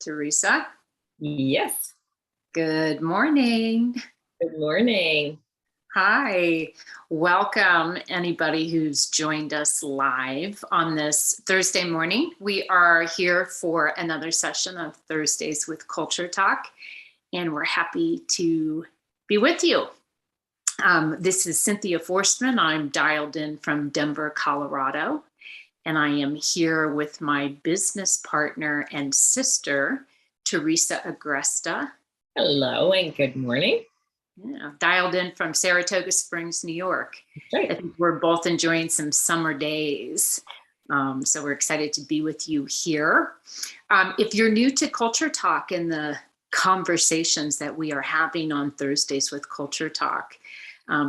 Teresa, Yes. good morning. Good morning. Hi, welcome anybody who's joined us live on this Thursday morning. We are here for another session of Thursdays with Culture Talk, and we're happy to be with you. This is Cynthia Forstman. I'm dialed in from Denver, Colorado, and I am here with my business partner and sister, Teresa Agresta. Hello and good morning. Yeah, dialed in from Saratoga Springs, New York. Right. I think we're both enjoying some summer days. So we're excited to be with you here. If you're new to Culture Talk and the conversations that we are having on Thursdays with Culture Talk,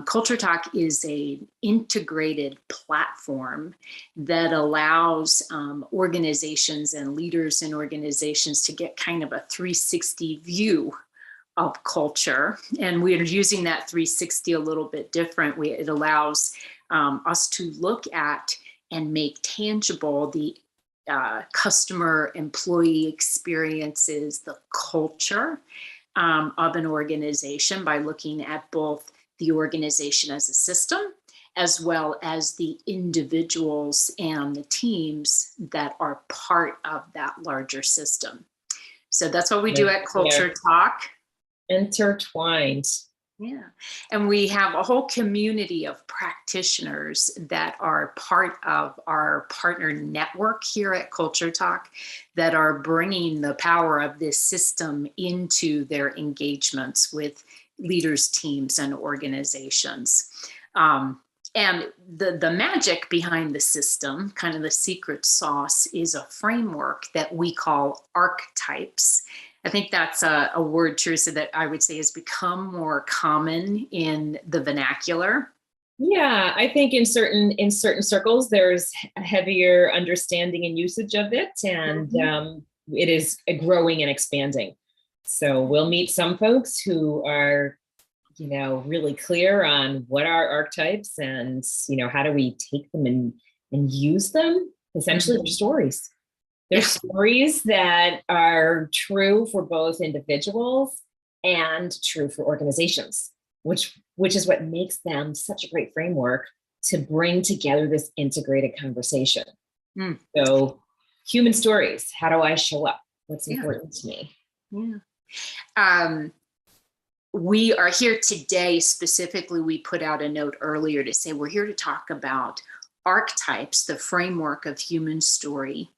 Culture Talk is an integrated platform that allows organizations and leaders in organizations to get kind of a 360 view of culture. And we are using that 360 a little bit different. It allows us to look at and make tangible the customer employee experiences, the culture of an organization by looking at both the organization as a system, as well as the individuals and the teams that are part of that larger system. So that's what we do at Culture Talk. Intertwined. Yeah. And we have a whole community of practitioners that are part of our partner network here at Culture Talk that are bringing the power of this system into their engagements with leaders, teams, and organizations. And the magic behind the system, kind of the secret sauce, is a framework that we call archetypes. I think that's a word, Teresa, that I would say has become more common in the vernacular. Yeah, I think in certain circles, there's a heavier understanding and usage of it, and it is growing and expanding. So we'll meet some folks who are, really clear on what are archetypes and, how do we take them and use them. Essentially, they're stories. They're stories that are true for both individuals and true for organizations, which is what makes them such a great framework to bring together this integrated conversation. So human stories, how do I show up? What's important to me? Yeah. We are here today, specifically, we put out a note earlier to say we're here to talk about archetypes, the framework of human story,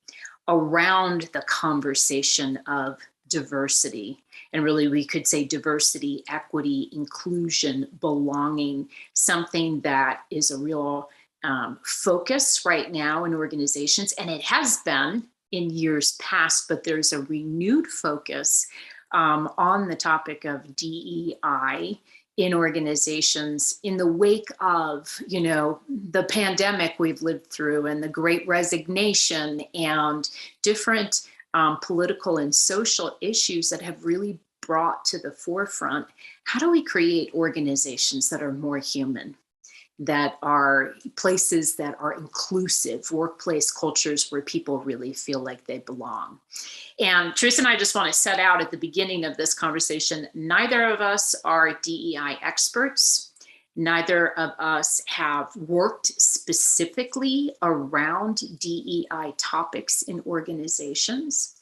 around the conversation of diversity. And really, we could say diversity, equity, inclusion, belonging, something that is a real focus right now in organizations. And it has been in years past, but there's a renewed focus on the topic of DEI in organizations in the wake of, the pandemic we've lived through and the Great Resignation and different political and social issues that have really brought to the forefront. How do we create organizations that are more human, that are places that are inclusive, workplace cultures where people really feel like they belong? And Teresa and I just want to set out at the beginning of this conversation, neither of us are DEI experts. Neither of us have worked specifically around DEI topics in organizations.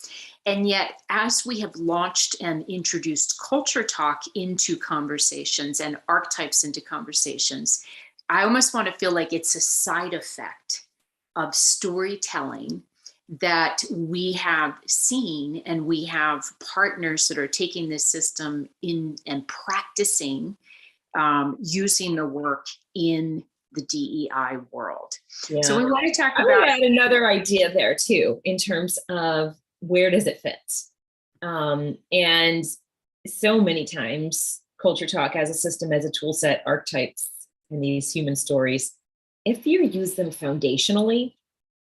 And yet, as we have launched and introduced Culture Talk into conversations and archetypes into conversations, I almost want to feel like it's a side effect of storytelling that we have seen, and we have partners that are taking this system in and practicing using the work in the DEI world. Yeah. So we want to talk about— I would add another idea there too, in terms of where does it fit? And so many times, Culture Talk as a system, as a tool set, archetypes, and these human stories, if you use them foundationally,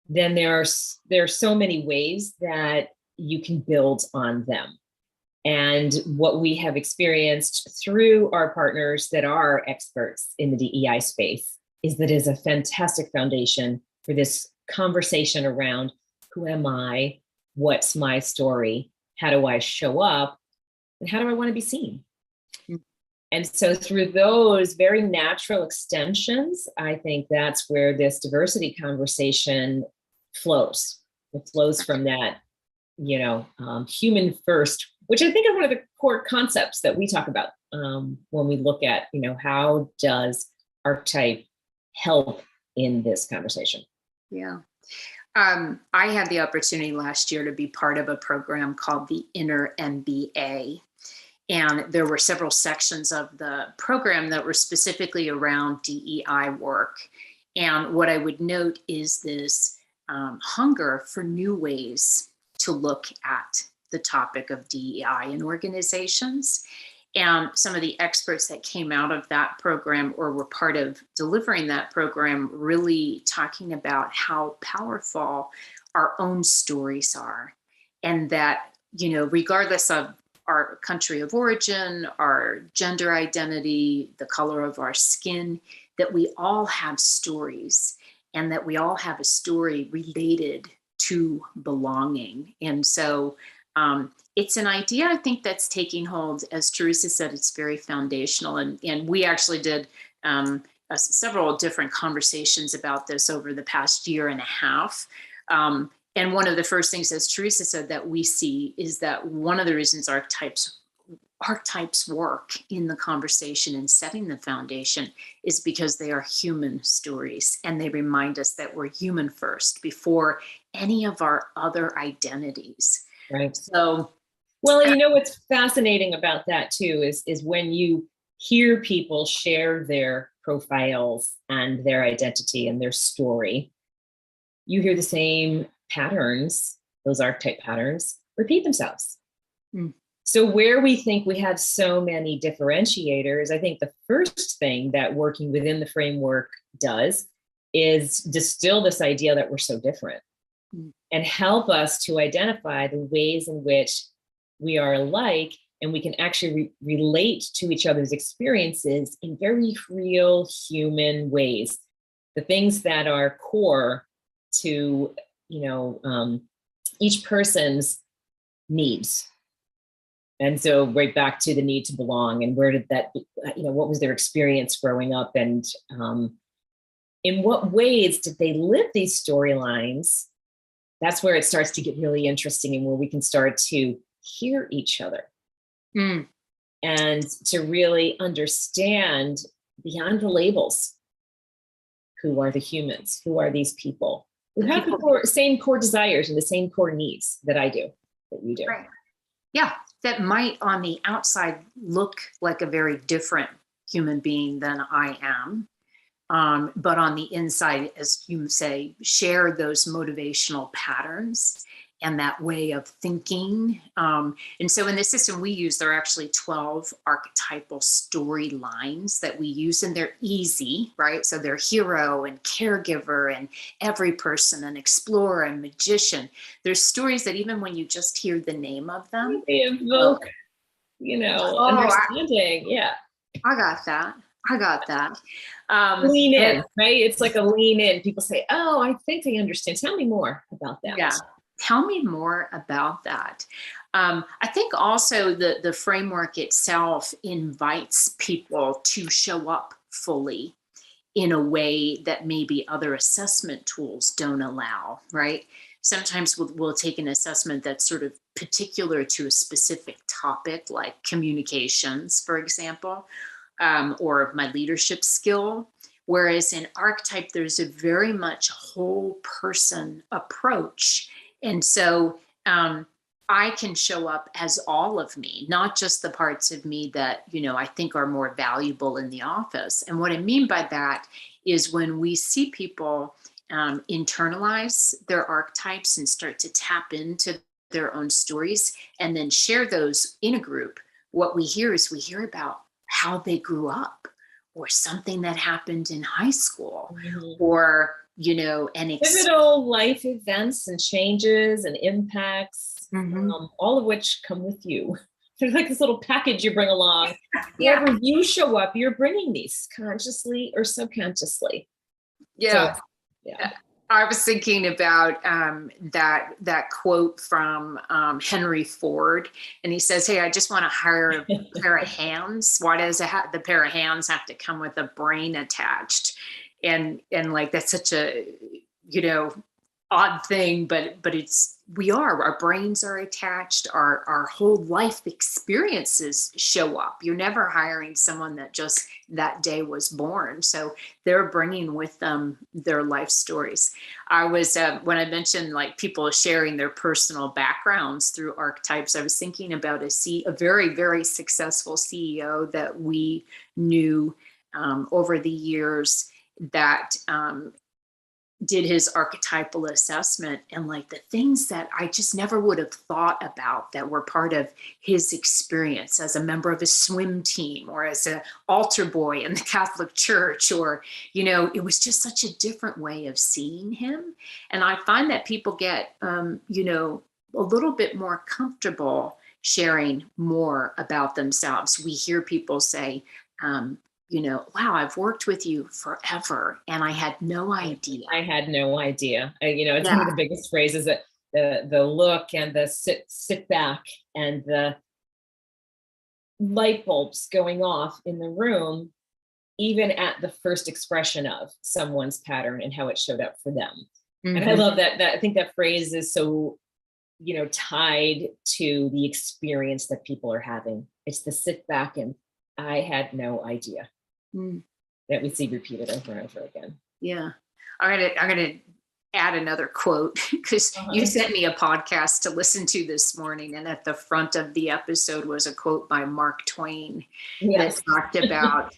then there are so many ways that you can build on them. And what we have experienced through our partners that are experts in the DEI space is that it is a fantastic foundation for this conversation around who am I, what's my story, how do I show up, and how do I want to be seen? Mm. And so through those very natural extensions, I think that's where this diversity conversation flows. It flows from that, human first, which I think is one of the core concepts that we talk about when we look at, how does archetype help in this conversation? Yeah. I had the opportunity last year to be part of a program called the Inner MBA. And there were several sections of the program that were specifically around DEI work. And what I would note is this hunger for new ways to look at the topic of DEI in organizations. And some of the experts that came out of that program or were part of delivering that program really talking about how powerful our own stories are. And that, regardless of our country of origin, our gender identity, the color of our skin, that we all have stories and that we all have a story related to belonging. And so it's an idea, I think, that's taking hold. As Teresa said, it's very foundational. And we actually did several different conversations about this over the past year and a half. And one of the first things, as Teresa said, that we see is that one of the reasons archetypes work in the conversation and setting the foundation is because they are human stories. And they remind us that we're human first before any of our other identities. Right. So, well, what's fascinating about that too is when you hear people share their profiles and their identity and their story, you hear the same patterns, those archetype patterns, repeat themselves. Mm. So where we think we have so many differentiators, I think the first thing that working within the framework does is distill this idea that we're so different. And help us to identify the ways in which we are alike, and we can actually relate to each other's experiences in very real human ways. The things that are core to, each person's needs. And so right back to the need to belong, and where did that, what was their experience growing up, and in what ways did they live these storylines? That's where it starts to get really interesting, and where we can start to hear each other and to really understand beyond the labels, who are the humans, who are these people who have the same core desires and the same core needs that I do, that you do. Right. Yeah, that might on the outside look like a very different human being than I am. But on the inside, as you say, share those motivational patterns and that way of thinking. And so in the system we use, there are actually 12 archetypal storylines that we use, and they're easy, right? So they're hero and caregiver and every person and explorer and magician. There's stories that even when you just hear the name of them, they evoke, understanding. I got that. Lean in, right? It's like a lean in. People say, oh, I think I understand. Tell me more about that. Yeah. Tell me more about that. I think also the framework itself invites people to show up fully in a way that maybe other assessment tools don't allow, right? Sometimes we'll take an assessment that's sort of particular to a specific topic, like communications, for example, or my leadership skill. Whereas in archetype, there's a very much whole person approach. And so I can show up as all of me, not just the parts of me that, I think are more valuable in the office. And what I mean by that is when we see people internalize their archetypes and start to tap into their own stories and then share those in a group, what we hear about how they grew up, or something that happened in high school, or pivotal life events and changes and impacts, all of which come with you. There's like this little package you bring along. Wherever you show up, you're bringing these consciously or subconsciously. Yeah. So, I was thinking about that quote from Henry Ford, and he says, "Hey, I just want to hire a pair of hands. Why does the pair of hands have to come with a brain attached?" And like that's such a odd thing, but our brains are attached, our whole life experiences show up. You're never hiring someone that just that day was born, so they're bringing with them their life stories. I was when I mentioned like people sharing their personal backgrounds through archetypes, I was thinking about a very, very successful CEO that we knew over the years that did his archetypal assessment, and like the things that I just never would have thought about that were part of his experience as a member of a swim team or as an altar boy in the Catholic Church, or it was just such a different way of seeing him. And I find that people get a little bit more comfortable sharing more about themselves. We hear people say, wow, I've worked with you forever and I had no idea. I had no idea. It's Yeah. one of the biggest phrases, that the look and the sit back and the light bulbs going off in the room, even at the first expression of someone's pattern and how it showed up for them. Mm-hmm. And I love that I think that phrase is so, tied to the experience that people are having. It's the sit back and I had no idea. That we see repeated over and over again. Yeah. I'm gonna add another quote because you sent me a podcast to listen to this morning, and at the front of the episode was a quote by Mark Twain that talked about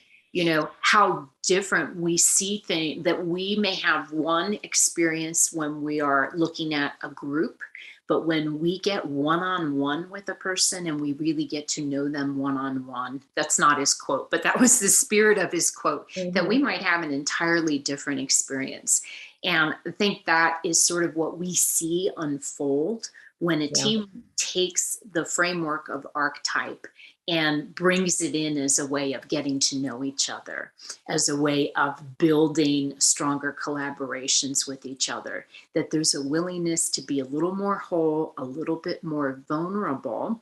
how different we see things, that we may have one experience when we are looking at a group, but when we get one-on-one with a person and we really get to know them one-on-one, that's not his quote, but that was the spirit of his quote, that we might have an entirely different experience. And I think that is sort of what we see unfold when a team takes the framework of archetype and brings it in as a way of getting to know each other, as a way of building stronger collaborations with each other, that there's a willingness to be a little more whole, a little bit more vulnerable.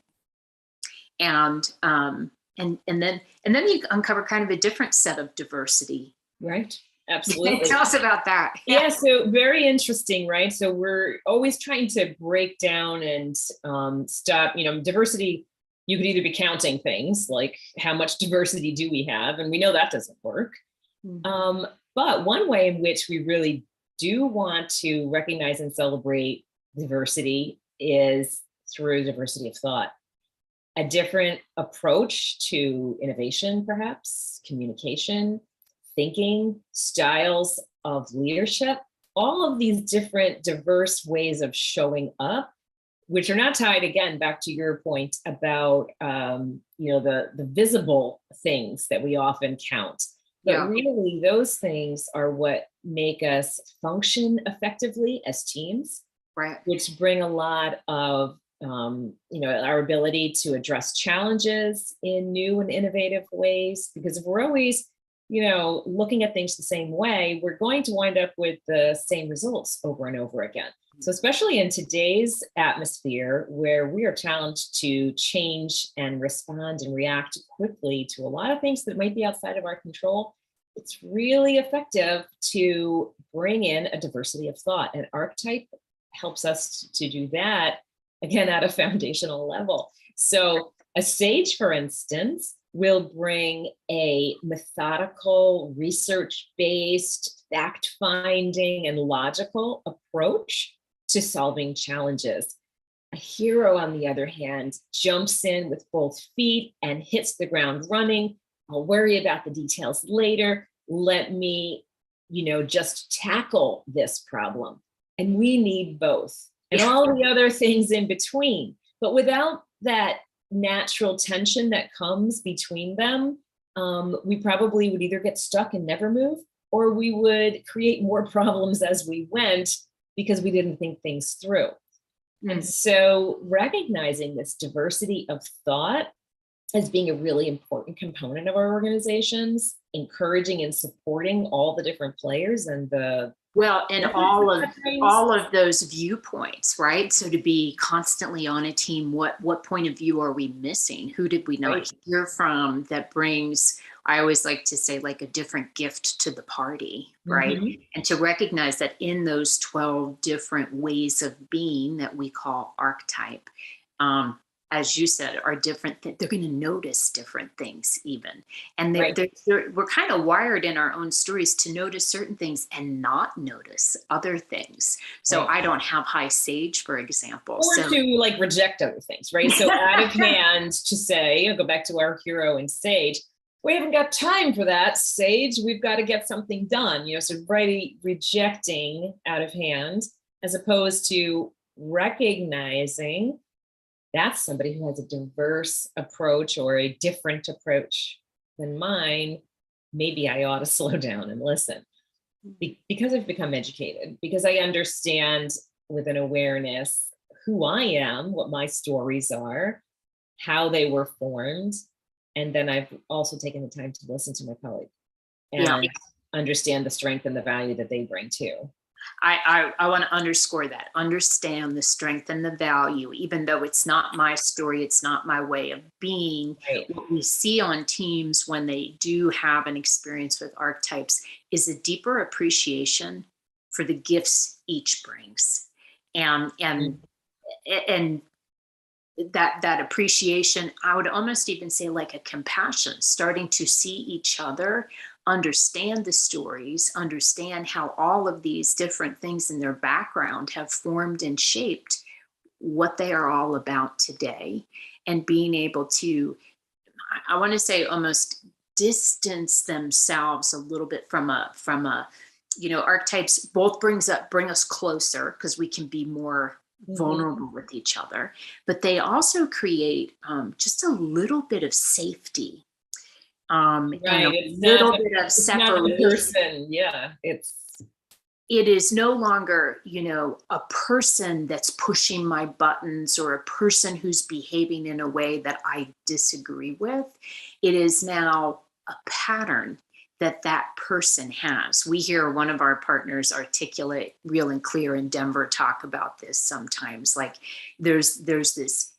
And then you uncover kind of a different set of diversity. Right. Absolutely. Tell us about that. Yeah. So very interesting, right? So we're always trying to break down and stop, diversity. You could either be counting things like how much diversity do we have? And we know that doesn't work. But one way in which we really do want to recognize and celebrate diversity is through diversity of thought. A different approach to innovation, perhaps, communication, thinking, styles of leadership, all of these different diverse ways of showing up, which are not tied, again, back to your point about, the visible things that we often count. But really, those things are what make us function effectively as teams, right? Which bring a lot of, our ability to address challenges in new and innovative ways. Because if we're always, looking at things the same way, we're going to wind up with the same results over and over again. So especially in today's atmosphere where we are challenged to change and respond and react quickly to a lot of things that might be outside of our control, it's really effective to bring in a diversity of thought. And archetype helps us to do that, again, at a foundational level. So a sage, for instance, will bring a methodical, research-based, fact-finding, and logical approach to solving challenges. A hero, on the other hand, jumps in with both feet and hits the ground running. I'll worry about the details later. Let me, just tackle this problem. And we need both, and all the other things in between. But without that natural tension that comes between them, we probably would either get stuck and never move, or we would create more problems as we went because we didn't think things through. And so recognizing this diversity of thought as being a really important component of our organizations, encouraging and supporting all the different players and the Well, and That's all of those viewpoints, right? So to be constantly on a team, what point of view are we missing? Who did we not right. hear from that brings, I always like to say, like a different gift to the party, right? Mhm. And to recognize that in those 12 different ways of being that we call archetype, um, as you said, are different. They're going to notice different things even. And Right. we're kind of wired in our own stories to notice certain things and not notice other things. So Right. I don't have high sage, for example. Or So to like reject other things, right? So out of hand to say, I'll go back to our hero and Sage, we haven't got time for that, Sage. We've got to get something done, so really rejecting out of hand, as opposed to recognizing that's somebody who has a diverse approach or a different approach than mine. Maybe I ought to slow down and listen. Because I've become educated, because I understand with an awareness who I am, what my stories are, how they were formed. And then I've also taken the time to listen to my colleague yeah, and understand the strength and the value that they bring too. I want to underscore that. Understand the strength and the value, even though it's not my story, it's not my way of being. Right. What we see on teams when they do have an experience with archetypes is a deeper appreciation for the gifts each brings. And and that appreciation, I would almost even say like a compassion, starting to see each other, understand the stories, understand how all of these different things in their background have formed and shaped what they are all about today, and being able to, I want to say, almost distance themselves a little bit from a archetypes both bring us closer because we can be more Mhm. vulnerable with each other, but they also create just a little bit of safety, and Right. a little bit of It's not the separation. person. Yeah. It is no longer, a person that's pushing my buttons or a person who's behaving in a way that I disagree with. It is now a pattern that person has. We hear one of our partners articulate real and clear in Denver talk about this sometimes. Like there's this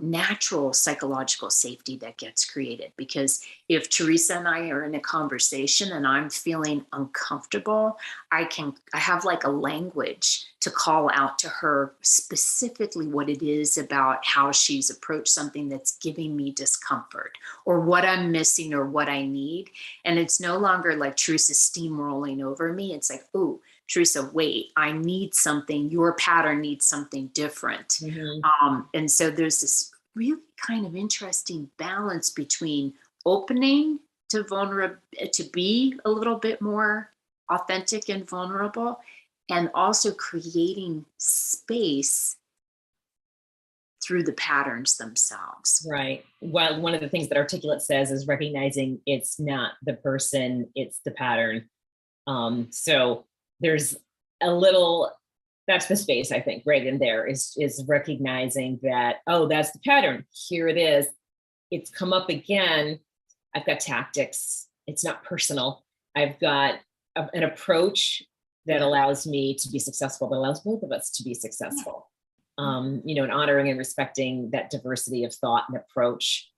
natural psychological safety that gets created, because if Teresa and I are in a conversation and I'm feeling uncomfortable, I have like a language to call out to her specifically what it is about how she's approached something that's giving me discomfort, or what I'm missing, or what I need. And it's no longer like Teresa steamrolling over me. It's like, oh, Teresa, wait, I need something. Your pattern needs something different. Mhm. And so there's this really kind of interesting balance between opening to vulnerable, to be a little bit more authentic and vulnerable, and also creating space through the patterns themselves. Right. Well, one of the things that Articulate says is recognizing it's not the person, it's the pattern. So there's a little, that's the space, I think, right in there is recognizing that, oh, that's the pattern. Here it is. It's come up again. I've got tactics. It's not personal. I've got an approach that Yeah. allows me to be successful, that allows both of us to be successful. And honoring and respecting that diversity of thought and approach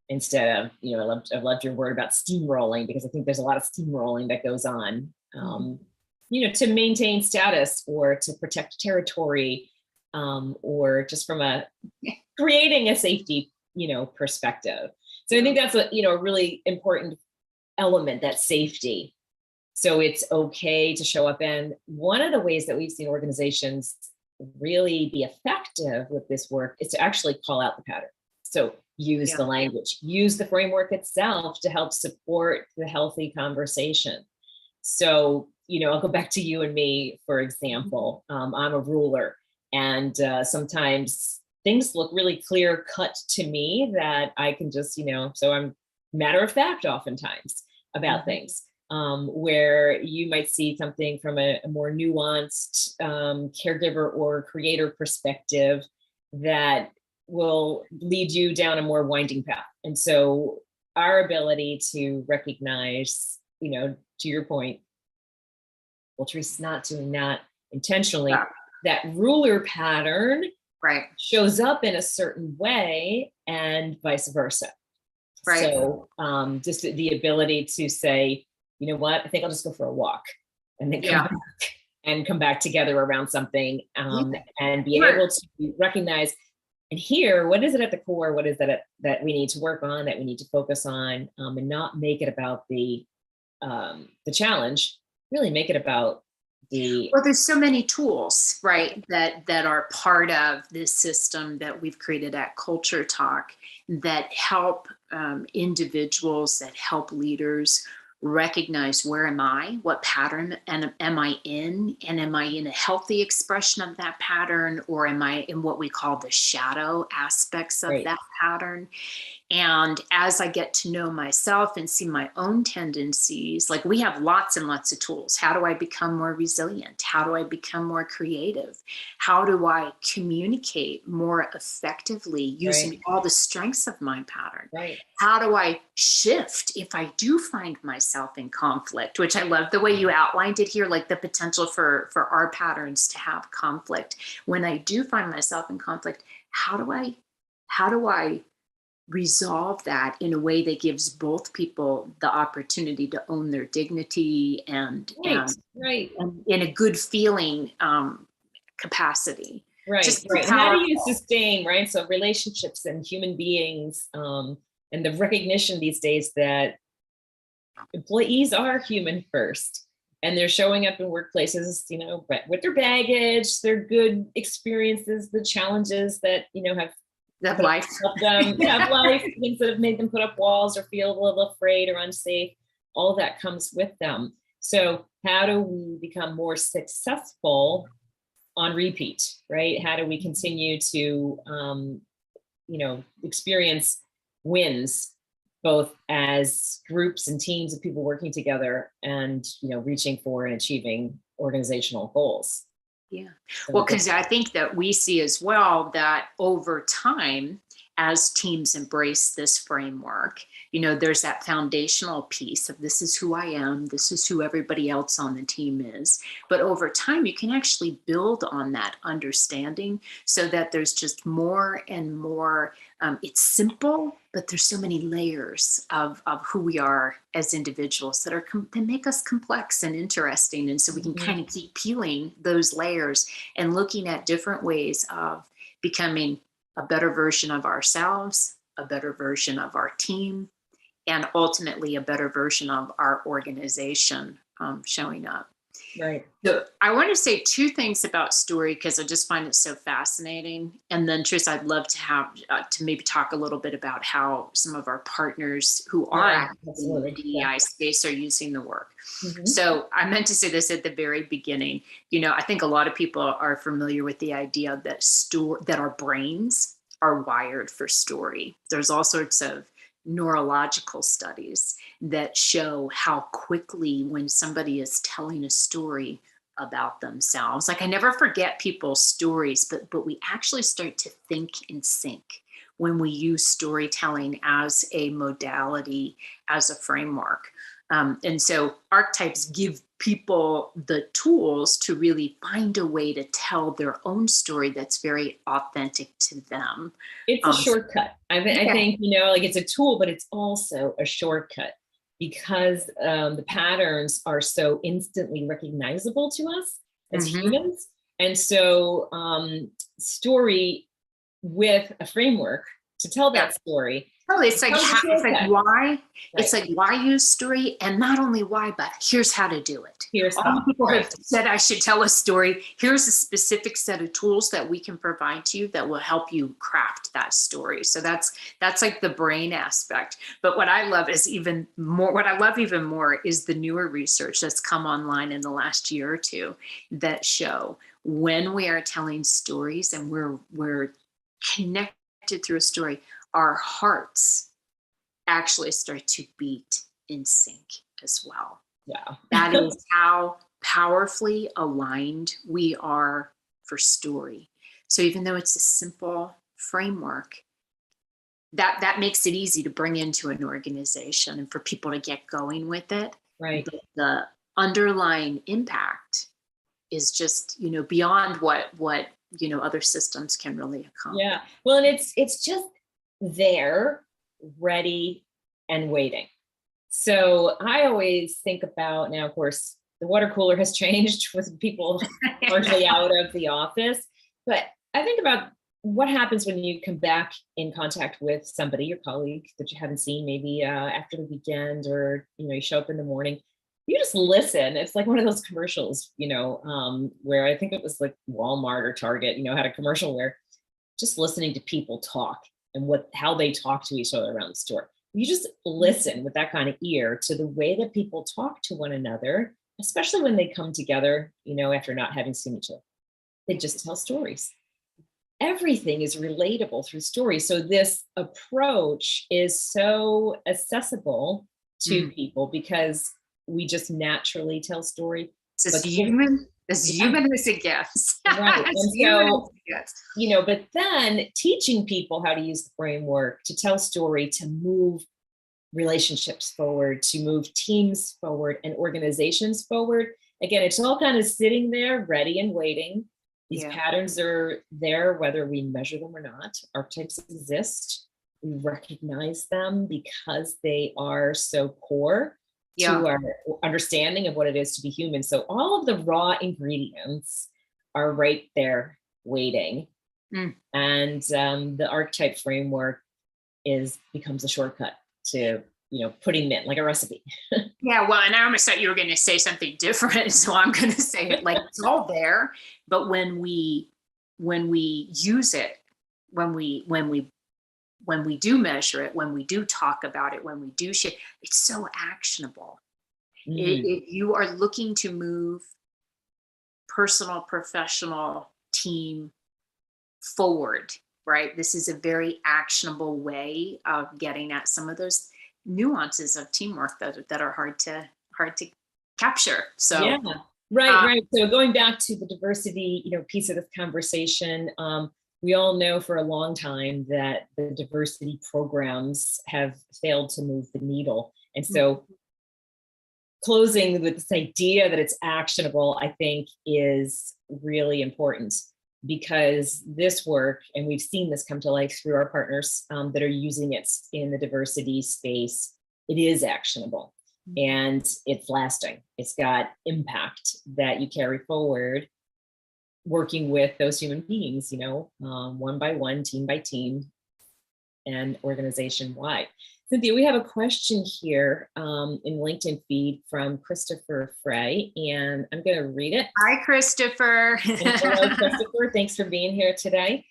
instead of, I loved your word about steamrolling, because I think there's a lot of steamrolling that goes on, to maintain status or to protect territory, or just from creating a safety, perspective. So I think that's a really important element, that safety. So it's okay to show up. And one of the ways that we've seen organizations really be effective with this work is to actually call out the pattern. So use Yeah. the language, use the framework itself to help support the healthy conversation. So, I'll go back to you and me, for example. I'm a ruler, and sometimes things look really clear cut to me that I can just, so I'm matter of fact oftentimes about things, where you might see something from a more nuanced caregiver or creator perspective that will lead you down a more winding path. And so our ability to recognize, to your point, well, Teresa's not doing that intentionally. Yeah. That ruler pattern Right. shows up in a certain way and vice versa. Right. So just the ability to say, you know what, I think I'll just go for a walk and then come back together around something, and be able to recognize and hear what is it at the core, what is that we need to work on, that we need to focus on, and not make it about the challenge, really make it about well, there's so many tools, right, that are part of this system that we've created at CultureTalk that help individuals, that help leaders recognize, where am I, what pattern am I in, and am I in a healthy expression of that pattern, or am I in what we call the shadow aspects of that pattern? And as I get to know myself and see my own tendencies, like, we have lots and lots of tools. How do I become more resilient? How do I become more creative? How do I communicate more effectively using all the strengths of my pattern? How do I shift if I do find myself in conflict, which I love the way you outlined it here, like the potential for our patterns to have conflict. When I do find myself in conflict, how do I resolve that in a way that gives both people the opportunity to own their dignity and in a good feeling capacity. How do you sustain, right? So relationships and human beings, and the recognition these days that employees are human first, and they're showing up in workplaces, you know, with their baggage, their good experiences, the challenges that, you know, have life, things that have made them put up walls or feel a little afraid or unsafe. All that comes with them. So how do we become more successful on repeat, right? How do we continue to, experience wins, both as groups and teams of people working together and, reaching for and achieving organizational goals? Yeah. Well, because I think that we see as well that over time, as teams embrace this framework, there's that foundational piece of, this is who I am, this is who everybody else on the team is. But over time, you can actually build on that understanding so that there's just more and more. It's simple, but there's so many layers of who we are as individuals that make us complex and interesting. And so we can kind of keep peeling those layers and looking at different ways of becoming a better version of ourselves, a better version of our team, and ultimately a better version of our organization showing up. Right. So I want to say two things about story, because I just find it so fascinating. And then, Tris, I'd love to have to maybe talk a little bit about how some of our partners who are in the DEI space are using the work. So I meant to say this at the very beginning. I think a lot of people are familiar with the idea that our brains are wired for story. There's all sorts of neurological studies that show how quickly, when somebody is telling a story about themselves, like, I never forget people's stories, but we actually start to think in sync when we use storytelling as a modality, as a framework. And so archetypes give people the tools to really find a way to tell their own story that's very authentic to them. It's a shortcut. I think, it's a tool, but it's also a shortcut because the patterns are so instantly recognizable to us as humans. And so story with a framework to tell that story. Oh, it's like why? It's like, why use story? And not only why, but here's how to do it. All people have said I should tell a story. Here's a specific set of tools that we can provide to you that will help you craft that story. So that's like the brain aspect. But what I love even more is the newer research that's come online in the last year or two that show when we are telling stories and we're connected through a story, our hearts actually start to beat in sync as well. Yeah. That is how powerfully aligned we are for story. So even though it's a simple framework, that makes it easy to bring into an organization and for people to get going with it. Right. The underlying impact is just, beyond what other systems can really accomplish. Yeah. Well, and it's just there, ready and waiting. So I always think about, now, of course, the water cooler has changed with people largely out of the office, but I think about what happens when you come back in contact with somebody, your colleague that you haven't seen maybe after the weekend, or you show up in the morning. You just listen. It's like one of those commercials, where I think it was like Walmart or Target, had a commercial where just listening to people talk and how they talk to each other around the store. You just listen with that kind of ear to the way that people talk to one another, especially when they come together, after not having seen each other. They just tell stories. Everything is relatable through stories. So this approach is so accessible to people because we just naturally tell story. It's as human as it gets. Right. And so, but then teaching people how to use the framework to tell story, to move relationships forward, to move teams forward and organizations forward. Again, it's all kind of sitting there ready and waiting. These patterns are there, whether we measure them or not. Archetypes exist. We recognize them because they are so core to our understanding of what it is to be human. So all of the raw ingredients are right there waiting. And the archetype framework becomes a shortcut to putting them in, like a recipe. Yeah, well, and I almost thought you were going to say something different, so I'm going to say it like it's all there. But when we use it, when we do measure it, when we do talk about it, when we do shit, it's so actionable. If you are looking to move personal, professional, team forward, right? This is a very actionable way of getting at some of those nuances of teamwork that are hard to capture. So yeah, right. So going back to the diversity, piece of this conversation, we all know for a long time that the diversity programs have failed to move the needle, and so closing with this idea that it's actionable, I think, is really important. Because this work, and we've seen this come to life through our partners that are using it in the diversity space, it is actionable and it's lasting. It's got impact that you carry forward working with those human beings, one by one, team by team, and organization wide. Cynthia, we have a question here in LinkedIn feed from Christopher Frey, and I'm going to read it. Hi, Christopher. Hello, Christopher. Thanks for being here today.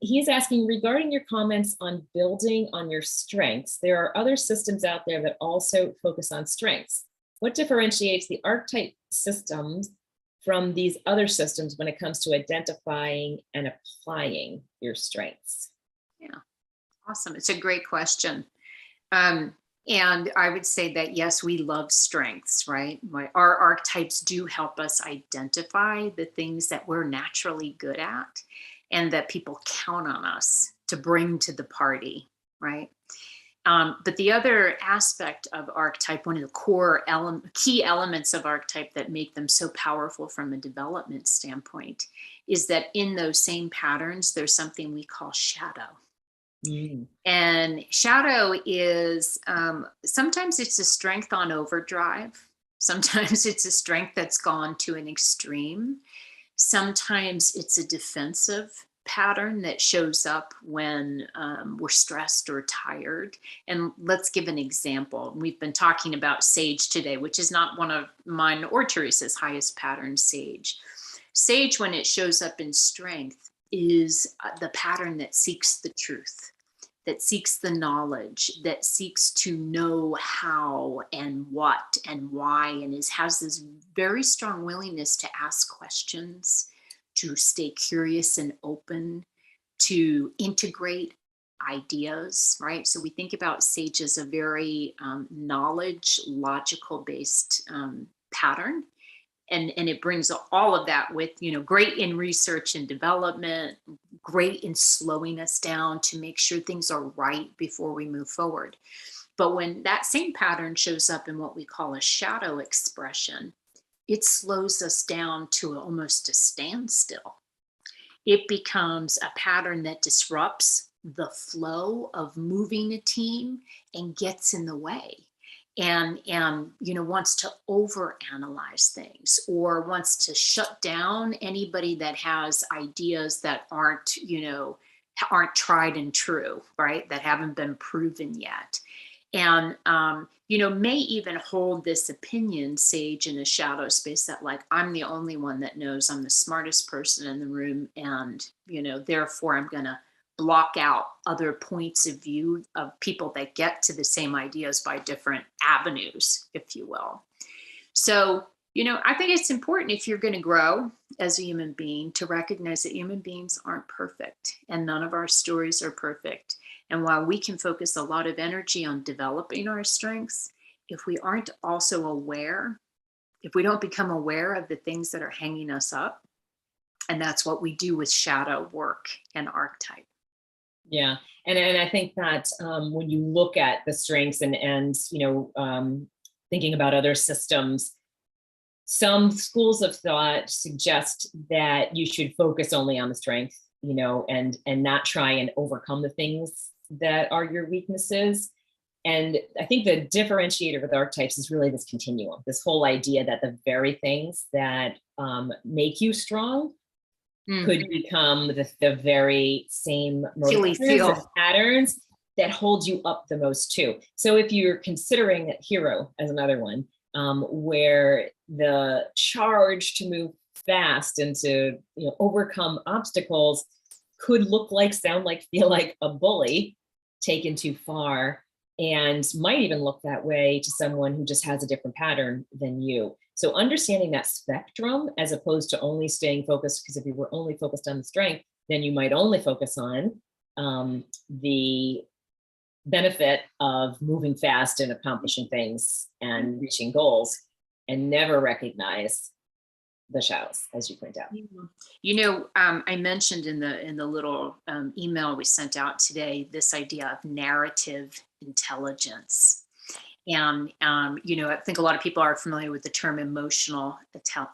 He's asking, regarding your comments on building on your strengths, there are other systems out there that also focus on strengths. What differentiates the archetype systems from these other systems when it comes to identifying and applying your strengths? Yeah, awesome. It's a great question. And I would say that, yes, we love strengths, right? Our archetypes do help us identify the things that we're naturally good at and that people count on us to bring to the party, right? But the other aspect of archetype, one of the core key elements of archetype that make them so powerful from a development standpoint, is that in those same patterns, there's something we call shadow. And shadow is sometimes it's a strength on overdrive. Sometimes it's a strength that's gone to an extreme. Sometimes it's a defensive pattern that shows up when we're stressed or tired. And let's give an example. We've been talking about sage today, which is not one of mine or Teresa's highest patterns, sage. Sage, when it shows up in strength, is the pattern that seeks the truth, that seeks the knowledge, that seeks to know how and what and why, and has this very strong willingness to ask questions, to stay curious and open, to integrate ideas, right? So we think about sage as a very knowledge, logical based pattern. And it brings all of that with, great in research and development, great in slowing us down to make sure things are right before we move forward. But when that same pattern shows up in what we call a shadow expression, it slows us down to almost a standstill. It becomes a pattern that disrupts the flow of moving a team and gets in the way, and wants to overanalyze things, or wants to shut down anybody that has ideas that aren't tried and true, right, that haven't been proven yet. And may even hold this opinion, Sage, in a shadow space, that like, I'm the only one that knows, I'm the smartest person in the room, and therefore I'm going to block out other points of view of people that get to the same ideas by different avenues, if you will. So I think it's important, if you're going to grow as a human being, to recognize that human beings aren't perfect, and none of our stories are perfect. And while we can focus a lot of energy on developing our strengths, if we aren't also aware, if we don't become aware of the things that are hanging us up, and that's what we do with shadow work and archetype. Yeah. And I think that when you look at the strengths and thinking about other systems, some schools of thought suggest that you should focus only on the strength, and not try and overcome the things that are your weaknesses. And I think the differentiator with archetypes is really this continuum, this whole idea that the very things that make you strong could become the very same motivations and patterns that hold you up the most too. So if you're considering hero as another one, where the charge to move fast and to overcome obstacles could look like, sound like, feel like a bully taken too far, and might even look that way to someone who just has a different pattern than you. So understanding that spectrum, as opposed to only staying focused, because if you were only focused on the strength, then you might only focus on the benefit of moving fast and accomplishing things and reaching goals, and never recognize the shadows, as you point out. I mentioned in the little email we sent out today, this idea of narrative intelligence. And, I think a lot of people are familiar with the term emotional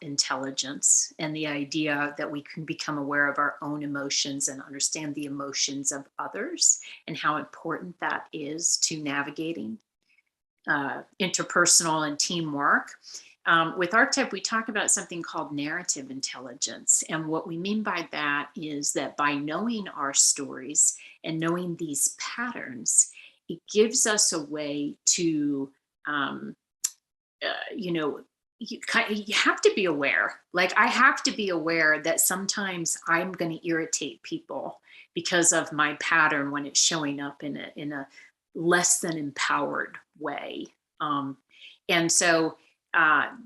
intelligence, and the idea that we can become aware of our own emotions and understand the emotions of others, and how important that is to navigating interpersonal and teamwork. With archetype, we talk about something called narrative intelligence. And what we mean by that is that by knowing our stories and knowing these patterns, it gives us a way to, you have to be aware. Like, I have to be aware that sometimes I'm going to irritate people because of my pattern when it's showing up in a less than empowered way. And so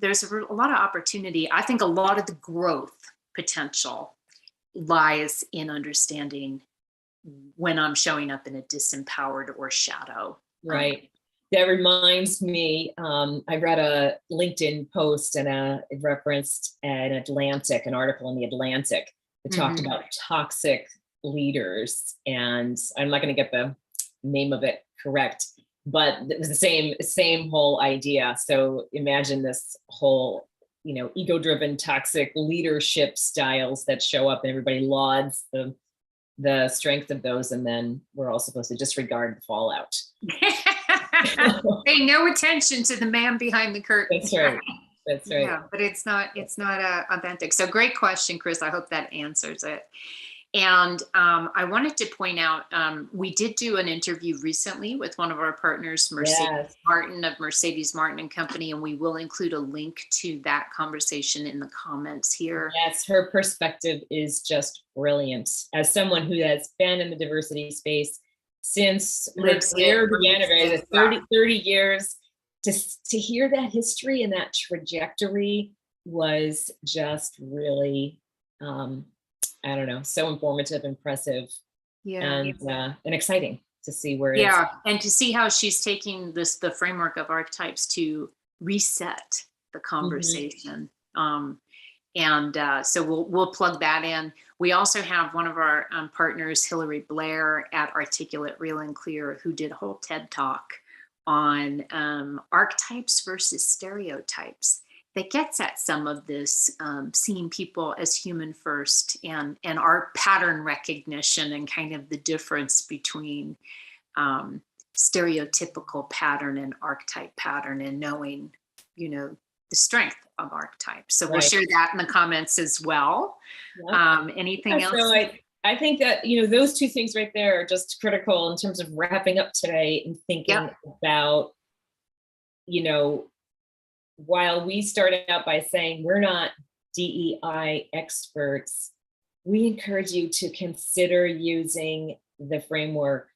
there's a lot of opportunity. I think a lot of the growth potential lies in understanding when I'm showing up in a disempowered or shadow. Right. That reminds me, I read a LinkedIn post, and it referenced an article in the Atlantic that talked about toxic leaders. And I'm not going to get the name of it correct, but it was the same whole idea. So imagine this whole, ego-driven toxic leadership styles that show up, and everybody lauds the strength of those, and then we're all supposed to disregard the fallout. Pay no attention to the man behind the curtain. That's right. That's right. Yeah, but it's not authentic. So great question, Chris. I hope that answers it. And I wanted to point out, we did do an interview recently with one of our partners, Mercedes Martin of Mercedes Martin and Company, and we will include a link to that conversation in the comments here. Yes, her perspective is just brilliant. As someone who has been in the diversity space since her career began, 30 years, to hear that history and that trajectory was just really, so informative, impressive, and exciting to see where it's. And to see how she's taking the framework of archetypes to reset the conversation. So we'll plug that in. We also have one of our partners, Hillary Blair at Articulate Real and Clear, who did a whole TED Talk on archetypes versus stereotypes that gets at some of this, seeing people as human first, and our pattern recognition, and kind of the difference between stereotypical pattern and archetype pattern, and knowing, the strength of archetypes. So we'll Right. share that in the comments as well. Anything Yeah, else? so I think that, those two things right there are just critical in terms of wrapping up today and thinking Yep. about, while we started out by saying we're not DEI experts, we encourage you to consider using the framework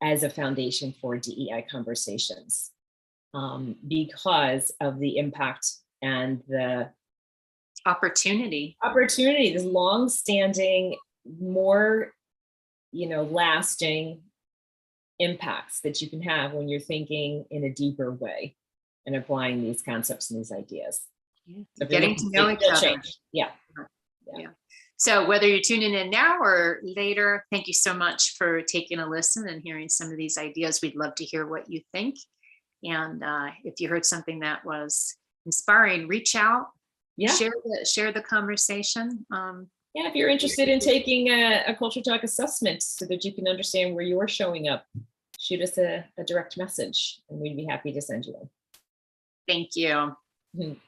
as a foundation for DEI conversations, because of the impact and the Opportunity. this long-standing, more, lasting impacts that you can have when you're thinking in a deeper way and applying these concepts and these ideas. Yeah. So Getting to know each other. change. Yeah. So whether you're tuning in now or later, thank you so much for taking a listen and hearing some of these ideas. We'd love to hear what you think. And if you heard something that was inspiring, reach out, Yeah. share the conversation. Yeah, if you're interested in taking a Culture Talk assessment so that you can understand where you're showing up, shoot us a direct message and we'd be happy to send you one. Thank you. Mhm.